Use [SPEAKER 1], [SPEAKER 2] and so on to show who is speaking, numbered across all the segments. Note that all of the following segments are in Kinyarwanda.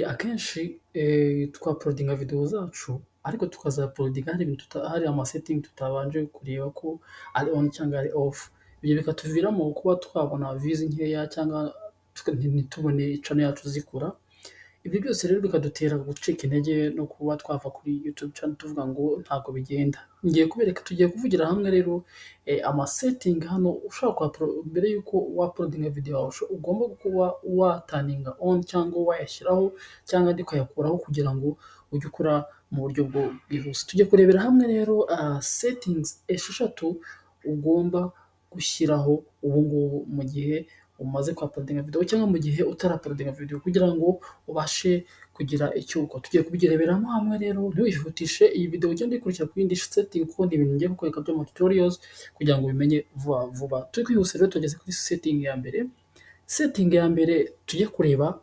[SPEAKER 1] Akenshi twa-uploadinga video zacu ariko tukaza-uploadinga hari ama-setting tutabanje kureba ko ari on cyangwa ari off. Ibyo bikatuviramo kuba twabona views nkeya cyangwa ntitubone channel yacu zikura. Ibyo byose rero bikadutera gucika intege no kuba twava kuri YouTube channel tuvuga ngo ntabwo bigenda. Tugiye kuvugira hamwe rero ama-setting hano ushobora mbere y'uko wa-uploadinga video yawe ugomba kuba wataninga on cyangwa wayashyiraho cyangwa ukayakuraho kugira ngo ujye ukora mu buryo bwihuse. Tujye kurebera hamwe rero settings esheshatu ugomba gushyiraho ubu ngubu mu gihe umaze kwa-uploadinga video cyangwa mu gihe utara-uploadinga video kugira ngo ubashe kugira icyo ukora. Tugiye kubireberamo hamwe rero ntiwihutishe iyi video ugende uyikurikira ku yindi setting kuko ni ibintu ngiye kukwereka byo mu tutorials kugira ngo ubimenye vuba vuba. Turi kwihuse rero tugeze kuri setting ya mbere. Setting ya mbere tujye kureba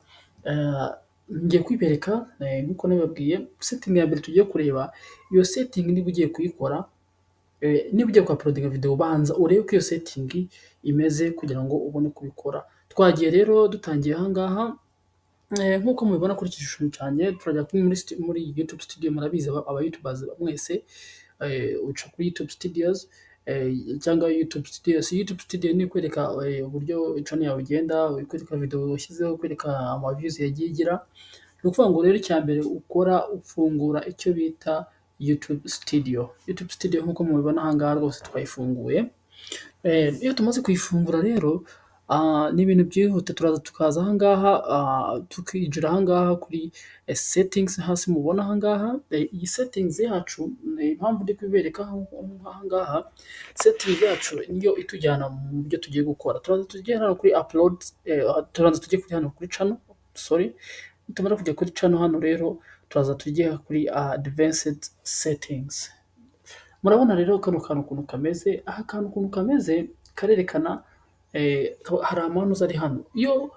[SPEAKER 1] ngiye kwibereka nk'uko nabibabwiye. Setting ya mbere tugiye kureba iyo setting niba ugiye kuyikora niba ugiye kwa-uploadinga video banza urebe ko iyo setting imeze kugira ngo ubone kubikora. Twagiye rero dutangiye aha ngaha nk'uko mubibona kuri iki gishushanyo cyanjye turajya muri YouTube studio. Murabizi aba-YouTubers mwese uca kuri YouTube studios cyangwa YouTube studios. YouTube studio ni ikwereka uburyo channel yawe igenda, ikwereka video washyizeho, ikwereka ama-views yagiye igira. Ni ukuvuga ngo rero icya mbere ukora ufungura icyo bita YouTube studio. YouTube studio nk'uko mubibona aha ngaha rwose twayifunguye. Iyo tumaze kuyifungura rero ni ibintu byihuta tukaza aha ngaha tukinjira aha ngaha kuri settings hasi mubona aha ngaha. Iyi settings yacu impamvu ndi kubibereka aha ngaha, settings yacu niyo itujyana mu byo tugiye gukora. Turaza tujye hano kuri upload, turaza tujye kuri hano kuri channel, nitumara kujya kuri channel hano rero turaza tujye kuri advanced settings. Murabona rero kano kantu ukuntu kameze. Aha kantu ukuntu kameze karerekana hari amanuza ari hano. Iyo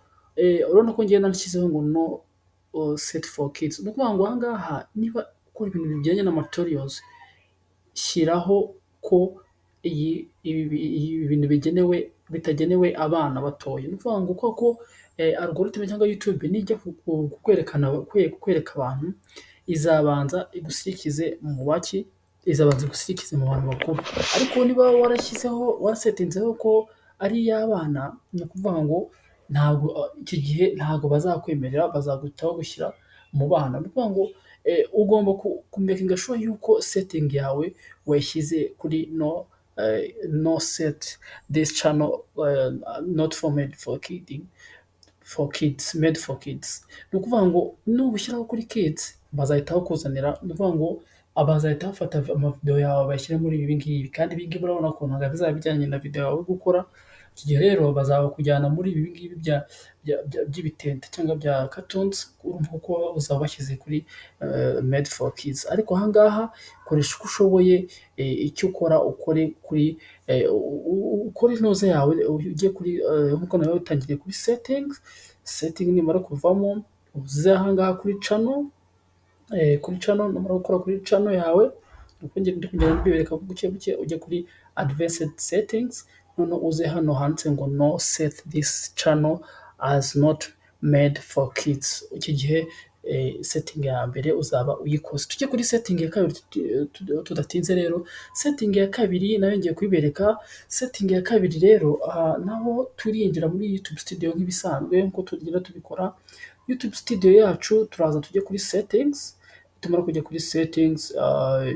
[SPEAKER 1] urabona ko ngenda nshyizeho ngo no set for kids. Ni ukuvuga ngo aha ngaha niba ukora ibintu bijyanye n'ama-tutorials shyiraho ko ibi bintu bitagenewe abana batoya. Ni ukuvuga ngo koko algorithm cyangwa YouTube nijya kukwereka abantu izabanza igushyikirize mu baki, izabanza igushyikirize mu bantu bakuru. Ariko niba warasetinzeho ko ari iy'abana, ni ukuvuga ngo ntabwo icyo gihe ntabwo bazakwemerera, bazaguhita bagushyira mu bana. Ni ukuvuga ngo ugomba kumakinga sure yuko setting yawe wayishyize kuri no set this channel not for made for kids, made for kids. Ni ukuvuga ngo nubushyiraho kuri kids bazahita bakuzanira, ni ukuvuga ngo bazahita bafata amavideo yawe bashyire muri ibi ngibi, kandi ibi ngibi urabona ko ntabwo bizaba bijyanye na video yawe gukora. Iki gihe rero bazakujyana muri ibi ngibi by'ibitente cyangwa bya cartoons, urumva ko uzaba washyize kuri made for kids. Ariko aha ngaha koresha uko ushoboye, icyo ukora ukore kuri ukore inoze yawe, ujye kuri nk'uko nawe utangiriye kuri setting nimara kuvamo uze aha ngaha kuri channel numara gukora kuri channel yawe uko ndi kugenda mbibereka buke buke, ujye kuri advanced settings, none uze hano handitse ngo no set this channel as not made for kids. Iki gihe setting ya mbere uzaba uyikoze. Tujye kuri setting ya kabiri tudatinze rero. Setting ya kabiri nayo ngiye kubibereka. Setting ya kabiri rero naho turinjira muri YouTube studio nk'ibisanzwe nkuko tugenda tubikora. YouTube studio yacu turaza tujye kuri settings. Tumara kujya kuri settings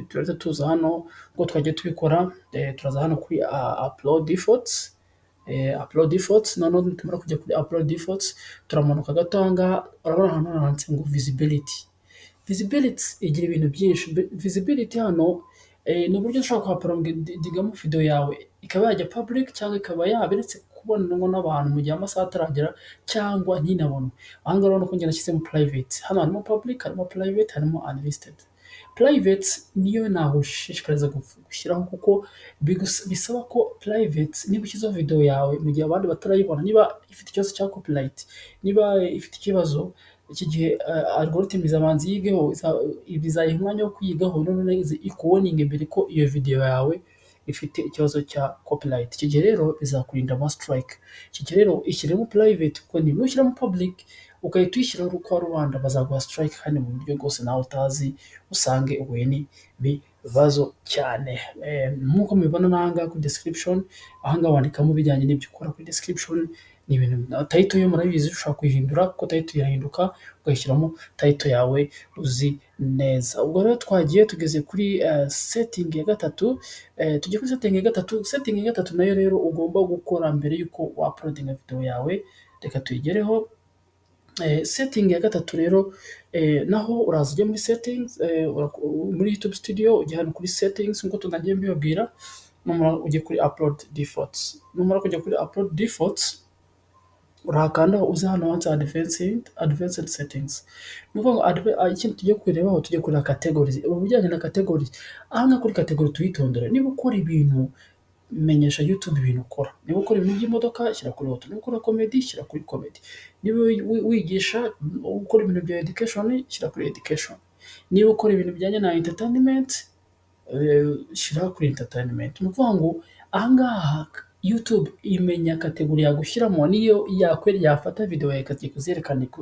[SPEAKER 1] turaza tuza hano ngo twagiye tubikora. Turaza hano kuri upload defaults. None tumara kujya kuri upload defaults turamanuka gatanga. Urabona hano handitse ngo visibility igira ibintu byinshi. Visibility hano ni uburyo ushobora kwa-uploadingamo video yawe ikaba yajya public cyangwa ikaba yaberetse kubonwa n'abantu mu gihe amasaha ataragera cyangwa ntinabonwe. Aha ngaha urabona ko ngenda nashyizemo private. Hano harimo public, harimo private, harimo unlisted. Private niyo nagushishikariza gushyiraho kuko bisaba ko private niba ushyizeho video yawe mu gihe abandi batarayibona, niba ifite ikibazo cya copyright, niba ifite ikibazo, iki gihe algorithm izabanza yigeho, bizayiha umwanya wo kuyigaho, none ikuwoninge mbere ko iyo video yawe ifite ikibazo cya copyright. Iki gihe rero bizakurinda ama strike. Iki gihe rero ishyiremo private kuko nushyiramo public ugahita uyishyiraho kwa rubanda bazaguha strike kandi mu buryo bwose nawe utazi, usange uhuye n'ibibazo cyane. Nk'uko mubibona n'aha ngaha kuri description, aha ngaha wandikamo ibijyanye n'ibyo ukora kuri description, ni ibintu title yo murabizi ushobora kuyihindura kuko title irahinduka, ugashyiramo title yawe uzi neza. Ubwo rero twagiye tugeze kuri setting ya gatatu, tujya kuri setting ya gatatu. Setting ya gatatu nayo rero ugomba gukora mbere y'uko uploadinga video yawe, reka tuyigereho. Setting ya gatatu rero, naho uraza ujya muri settings, muri YouTube studio ujya hano kuri settings nk'uko tunagiye mbibabwira, numara ujye kuri upload defaults. Numara kujya kuri upload defaults, urakanda uza hano hanze advanced settings. Ni ukuvuga ngo ikintu tugiye kurebaho, tugiye kureba categories. Ubu bijyanye na categories, aha ngaha kuri category tuyitondere. Niba ukora ibintu, menyesha YouTube ibintu ukora. Niba ukora ibintu by'imodoka, shyira kuri auto. Niba ukora comedy, shyira kuri comedy. Niba wigisha, ukora ibintu bya education, shyira kuri education. Niba ukora ibintu bijyanye na entertainment, shyira kuri entertainment. Ni ukuvuga ngo aha ngaha YouTube imenya kategori yagushyiramo, niyo yafata video yawe ikajya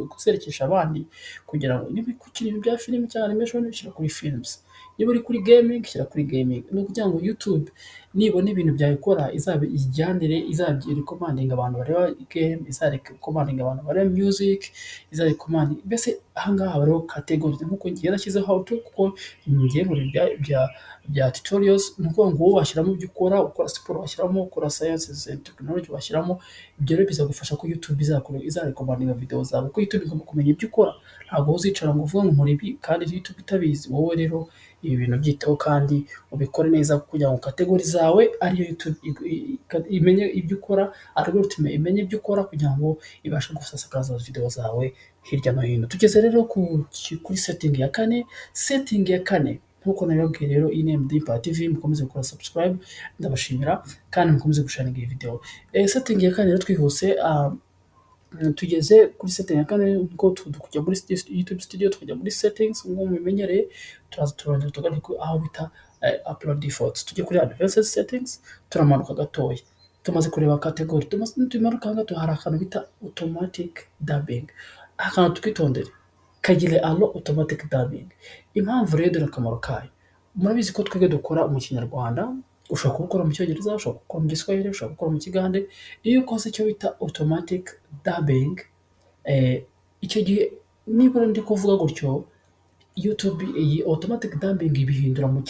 [SPEAKER 1] kuzerekesha abandi, kugira ngo niba ukina ibintu bya film cyangwa animation, shyira kuri films. Niba uri kuri gaming, shyira kuri gaming. Ni ukugira ngo YouTube nibona ibintu byawe ukora izabijyanire, izabirekomandinga abantu bareba game, izarekomandinga abantu bareba music, izarekomandinga, mbese aha ngaha hariho categories. Nk'uko ngiye nashyizeho how to, kuko ngiye nkora bya tutorials. Ni ukuvuga ngo wowe washyiramo ibyo ukora siporo washyiramo, ukora sciences and technology washyiramo. Ibyo rero bizagufasha ko YouTube izarekomandinga video zawe, kuko YouTube igomba kumenya ibyo ukora. Ntabwo uzicara ngo uvuge ngo nkora ibi kandi YouTube itabizi. Wowe rero ibi bintu byiteho kandi ubikore neza, kugira ngo category zawe ariyo YouTube imenye ibyo ukora, algorithm imenye ibyo ukora, kugira ngo ibashe gusakaza video zawe hirya no hino. Tugeze rero kuri setting ya kane. Setting ya kane, nk'uko nabibabwiye rero, iyi ni MD Empire TV. Mukomeze gukora subscribe, ndabashimira, kandi mukomeze gusharinga iyi video. Setting ya kane rero twihuse, tugeze kuri setting ya kane, ngo kujya muri YouTube studio, tukajya muri settings nk'uko mubimenyereye, turongera tugaruka aho bita upload defaults. Tujye kuri advanced settings, turamanuka gatoya. Tumaze kureba category, tumanuka gato, hari akantu bita automatic dubbing. Akantu tukitondere, kagire automatic dubbing. Impamvu rero dore akamaro kayo, murabizi ko twebwe dukora mu Kinyarwanda, ushobora gukora mu Cyongereza, ushobora gukora mu Giswahili, ushobora gukora mu Kigande. Iyo ukoze icyo bita automatic dubbing, icyo gihe niba ndi kuvuga gutyo, YouTube iyi automatic dubbing ibihindura mu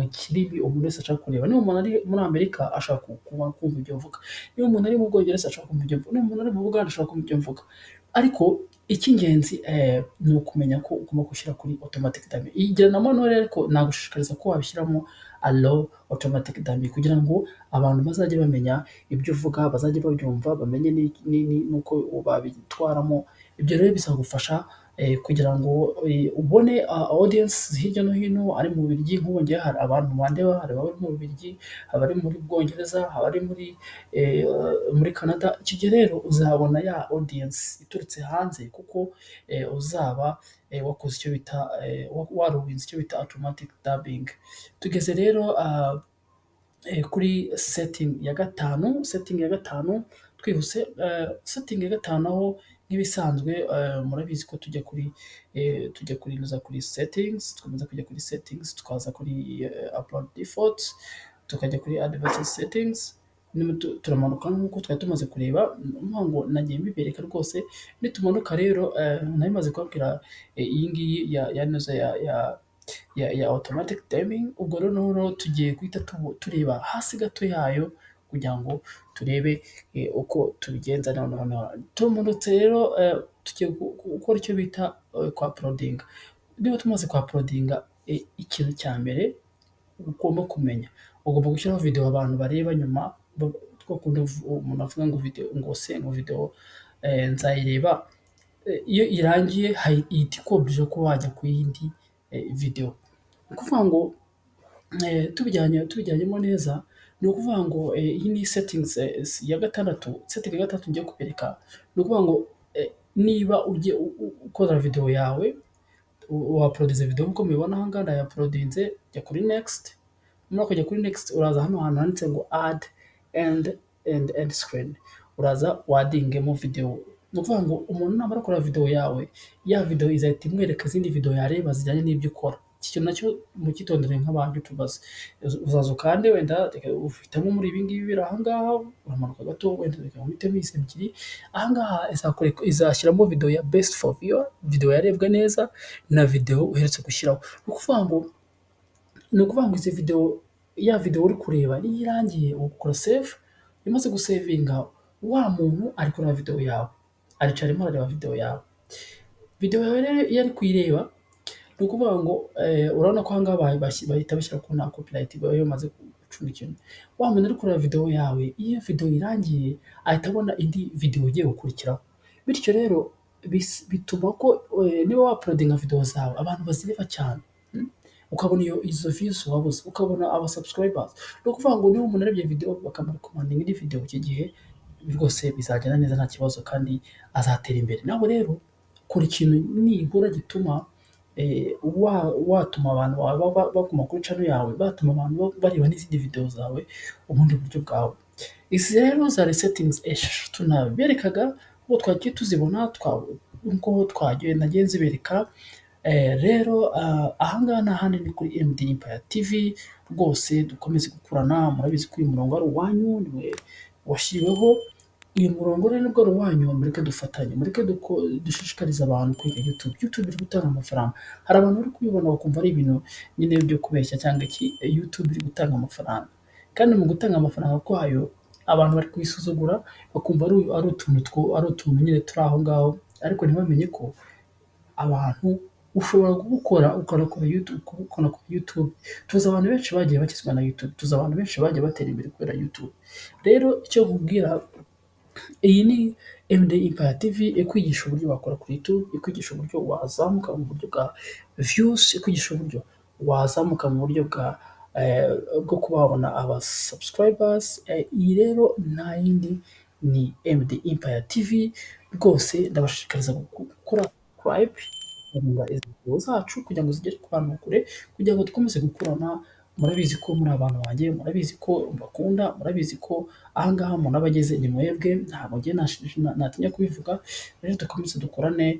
[SPEAKER 1] kirimi umuntu wese ashaka kureba. Niba umuntu ari muri Amerika ashaka kumva ibyo mvuga, niba umuntu ari mu Bwongereza ashaka kumva ibyo mvuga, niba umuntu ari mu Bugande ashaka kumva ibyo mvuga. Ariko icy'ingenzi ni ukumenya ko ugomba gushyira kuri automatic dubbing. Igira na manual, ariko nagushishikariza ko wabishyiramo allow automatic dubbing, kugira ngo abantu bazajye bamenya ibyo uvuga, bazajye babyumva, bamenye nuko babitwaramo. Ibyo rero bizagufasha kugira ngo ubone audience hirya no hino. Ari mu Bubiligi, nk'ubu ngiye hari abantu bandeba, hari abari mu Bubiligi, abari muri Bwongereza, abari muri Canada. Icyo gihe rero uzabona ya audience iturutse hanze, kuko uzaba wakoze icyo bita waruwinze icyo bita automatic dubbing. Tugeze rero kuri setting ya gatanu. Setting ya gatanu twihuse, setting ya gatanu aho nk'ibisanzwe, murabizi ko tujya kuri settings, tukomeza kujya kuri settings, tukaza kuri upload defaults, tukajya kuri advanced settings. Turamanuka nk'uko twari tumaze kureba, ngo nagiye mbibereka rwose. Nitumanuka rero, nari kubabwira iyi ngiyi ya automatic dubbing. Ubwo rero tugiye guhita tureba hasi gato yayo, kugira ngo turebe uko tubigenza. Noneho tumanutse rero, tugiye gukora icyo bita kwa uploading. Niba tumaze kwa uploading, ikintu cya mbere ugomba kumenya, ugomba gushyiraho video abantu bareba nyuma. Umuntu avuga ngo video nzayireba, iyo irangiye ihita ikobrije ko wajya ku yindi video. Ni ukuvuga ngo tubijyanyemo neza, ni ukuvuga ngo iyi ni settings ya gatandatu. Setting ya gatandatu ngiye kubereka, ni ukuvuga ngo niba ugiye ukora video yawe, uploadize video nk'uko mubibona aha ngaha, ndayaploadinze. Jya kuri next. Nyuma kujya kuri next, uraza hano hantu handitse ngo add end screen. Uraza wadingemo video Ni ukuvuga ngo umuntu namara kureba video yawe, ya video izahita imwereka izindi video yareba zijyanye n'ibyo ukora. Iki kintu nacyo mucyitondere nk'aba youtubers. Uzaza ukande wenda uhitamo muri ibi ngibi biri aha ngaha, uramanuka gato wenda reka uhitemo izi ebyiri, aha ngaha izashyiramo video ya best for viewer, video yarebwe neza na video uherutse gushyiraho. Ni ukuvuga ngo izi video, ya video uri kureba niyo irangiye ugakora save, iyo umaze gusevinga wa muntu ari kureba video yawe, aricara arimo arareba video yawe. Video yawe rero iyo ari kuyireba ni ukuvuga ngo urabona ko aha ngaha bahita bashyira ko nta copyright iba iyo bamaze gucunga ikintu. Wa muntu uri kureba video yawe, iyo video irangiye ahita abona indi video igiye gukurikiraho. Bityo rero bituma ko niba wa-uploadinga video zawe abantu bazireba cyane, ukabona izo views wabuze, ukabona aba subscribers. Ni ukuvuga ngo niba umuntu arebye video bakamurekomandinga indi video, icyo gihe rwose bizagenda neza nta kibazo kandi azatera imbere. Nawe rero kora ikintu nibura gituma watuma abantu bawe baguma kuri channel yawe, batuma abantu bareba n'izindi video zawe ubundi buryo bwawe. Izi rero zari settings eshatu naberekaga uko twagiye tuzibona, uko nagiye nzibereka. Rero aha ngaha ni ahandi ni kuri MD Empire TV, rwose dukomeze gukurana. Murabizi ko uyu murongo ari uwanyu, niwe washyiriweho. Uyu murongo rero nibwo ari uwanyu, mureke dufatanye, mureke dushishikarize abantu kwiga YouTube. YouTube iri gutanga amafaranga. Hari abantu bari kubibona bakumva ari ibintu nyine byo kubeshya cyangwa iki, YouTube iri gutanga amafaranga. Kandi mu gutanga amafaranga kwayo abantu bari kuyisuzugura bakumva ari utuntu nyine turi aho ngaho, ariko ntibamenye ko abantu ushobora gukora ukanakora YouTube. Tuzi abantu benshi bagiye bakizwa na YouTube, tuzi abantu benshi bagiye batera imbere kubera YouTube. Rero icyo nkubwira, iyi ni MD Empire TV ikwigisha uburyo wakora kuri YouTube, ikwigisha uburyo wazamuka mu buryo bwa views, ikwigisha uburyo wazamuka mu buryo bwo kuba wabona aba subscribers. Iyi rero nta yindi ni MD Empire TV, rwose ndabashishikariza gukora subscribe izi video zacu kugira ngo zigere ku bantu kure, kugira ngo dukomeze gukurana. Murabizi ko muri abantu banjye, murabizi ko mbakunda, murabizi ko aha ngaha umuntu aba ageze ni mwebwe, ntabwo njye natinya kubivuga. Rero dukomeze dukorane.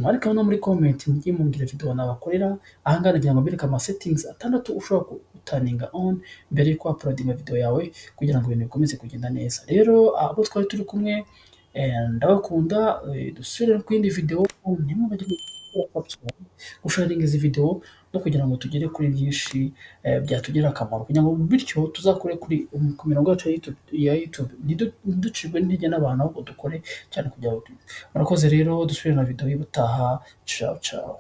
[SPEAKER 1] Mwareka no muri comment mujye mumbwira video nabakorera. Aha ngaha nagira ngo mbereke ama settings 6 ushobora guturninga on mbere yuko uploadinga video yawe kugira ngo ibintu bikomeze kugenda neza. Rero abo twari turi kumwe, ndabakunda. Dusubire ku yindi video, ntimwibagirwe gusharinga izi video no kugira ngo tugere kuri byinshi byatugirira akamaro, kugira ngo bityo tuzakore ku mirongo yacu ya YouTube, ntiducibwe n'intege n'abantu, ahubwo dukore cyane kugira ngo murakoze. Rero dusubire na video y'ubutaha. Ciao ciao.